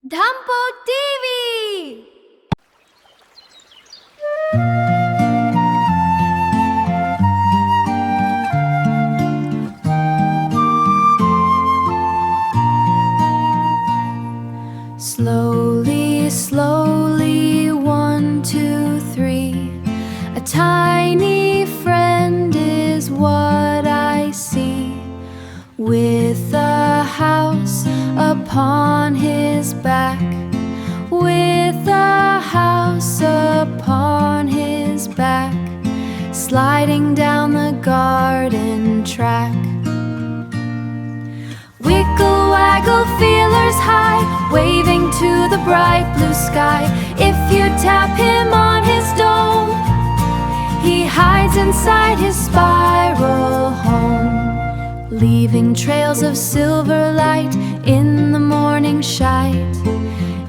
DhampooTV! Slowly, slowly, 1, 2, 3. A tiny friend is what I see, with a house upon his back, with a house upon his back, sliding down the garden track. Wiggle-waggle, feelers high, waving to the bright blue sky. If you tap him on his dome, he hides inside his spiral home, leaving trails of silver light in the morning shite.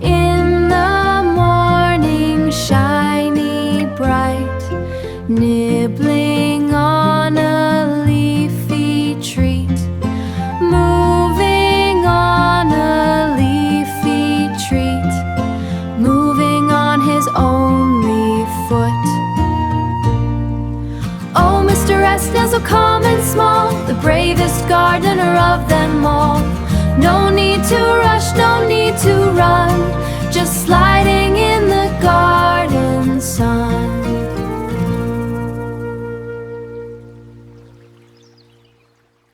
In the morning, shiny bright, nibbling on a leafy treat, moving on a leafy treat, moving on his only foot. Oh, Mr. Snail, so calm and small, the bravest gardener of them all. No need to rush, no need to